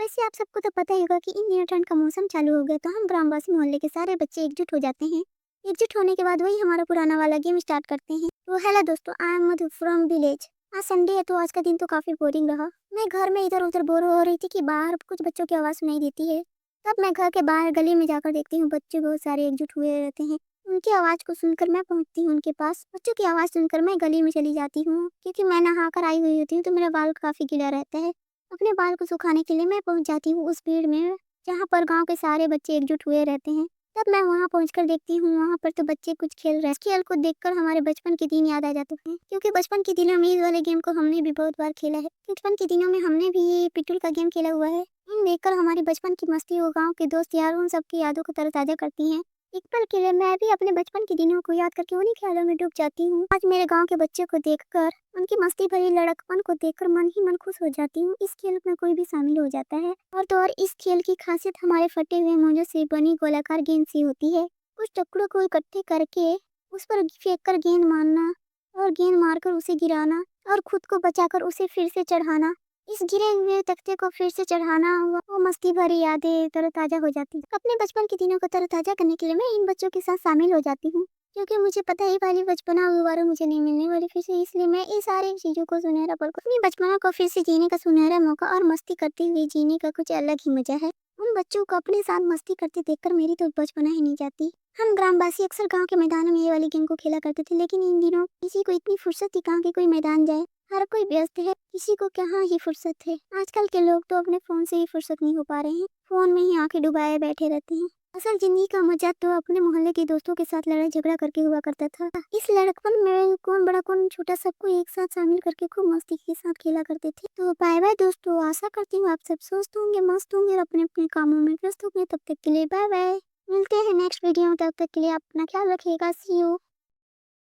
वैसे आप सबको तो पता ही होगा कि इन दिनों ठंड का मौसम चालू हो गया तो हम ग्रामवासी मोहल्ले के सारे बच्चे एकजुट हो जाते हैं। एकजुट होने के बाद वही हमारा पुराना वाला गेम स्टार्ट करते हैं। तो हेलो दोस्तों, I am Madhu from village. आज संडे है तो आज का दिन तो काफी बोरिंग रहा। मैं घर में इधर उधर बोर हो रही थी कि बाहर कुछ बच्चों की आवाज सुनाई देती है। तब मैं घर के बाहर गली में जाकर देखती हूँ, बच्चे बहुत सारे एकजुट हुए रहते हैं। उनकी आवाज को सुनकर मैं पहुंचती हूँ उनके पास। बच्चों की आवाज सुनकर मैं गली में चली जाती हूँ क्योंकि मैं नहाकर आई हुई होती हूँ तो मेरा बाल काफी गीला रहता है। अपने बाल को सुखाने के लिए मैं पहुंच जाती हूँ उस भीड़ में जहाँ पर गांव के सारे बच्चे एकजुट हुए रहते हैं। तब मैं वहाँ पहुंचकर देखती हूँ वहाँ पर तो बच्चे कुछ खेल रहे हैं। इस खेल को देखकर हमारे बचपन के दिन याद आ जाते हैं क्योंकि बचपन के दिनों में इस वाले गेम को हमने भी बहुत बार खेला है। बचपन के दिनों में हमने भी ये पिटूल का गेम खेला हुआ है। इन देखकर हमारी बचपन की मस्ती और गाँव के दोस्त यार उन सबकी यादों को तरोताजा करती है। एक पल के लिए मैं भी अपने बचपन के दिनों को याद करके उन्हीं ख्यालों में डूब जाती हूँ। आज मेरे गांव के बच्चों को देखकर, उनकी मस्ती भरी लड़कपन को देखकर मन ही मन खुश हो जाती हूँ। इस खेल में कोई भी शामिल हो जाता है। और तो और इस खेल की खासियत हमारे फटे हुए मोजों से बनी गोलाकार गेंद सी होती है। कुछ टुकड़ों को इकट्ठे करके उस पर फेंक कर गेंद मारना और गेंद मारकर उसे गिराना और खुद को बचाकर उसे फिर से चढ़ाना। इस गिरे हुए तख्ते को फिर से चढ़ाना हुआ वो मस्ती भरी यादें तरोताजा हो जाती है। अपने बचपन के दिनों को तरोताजा करने के लिए मैं इन बच्चों के साथ शामिल हो जाती हूँ क्योंकि मुझे पता है वाली बचपना दोबारा मुझे नहीं मिलने वाली फिर से, इसलिए मैं इन सारी चीजों को सुनहरा पल को अपनी बचपना को फिर से जीने का सुनहरा मौका और मस्ती करते हुए जीने का कुछ अलग ही मजा है। उन बच्चों को अपने साथ मस्ती करते देखकर मेरी तो बचपना ही नहीं जाती। हम ग्रामवासी अक्सर गांव के मैदानों में ये वाली गेम को खेला करते थे, लेकिन इन दिनों किसी को इतनी फुर्सत थी कहाँ के कोई मैदान जाए। हर कोई व्यस्त है, किसी को कहाँ ही फुर्सत है। आजकल के लोग तो अपने फोन से ही फुर्सत नहीं हो पा रहे हैं, फोन में ही आंखें डुबाए बैठे रहते हैं। असल जिंदगी का मजा तो अपने मोहल्ले के दोस्तों के साथ लड़ाई झगड़ा करके हुआ करता था। इस लड़कपन में कौन बड़ा कौन छोटा सबको एक साथ शामिल करके खूब मस्ती के साथ खेला करते थे। तो बाय बाय दोस्तों, आशा करती हूँ आप सब स्वस्थ होंगे, मस्त होंगे और अपने अपने कामों में व्यस्त होंगे। तब तक के लिए बाय बाय। मिलते हैं नेक्स्ट वीडियो में, तब तक के लिए अपना ख्याल रखिएगा। सी यू।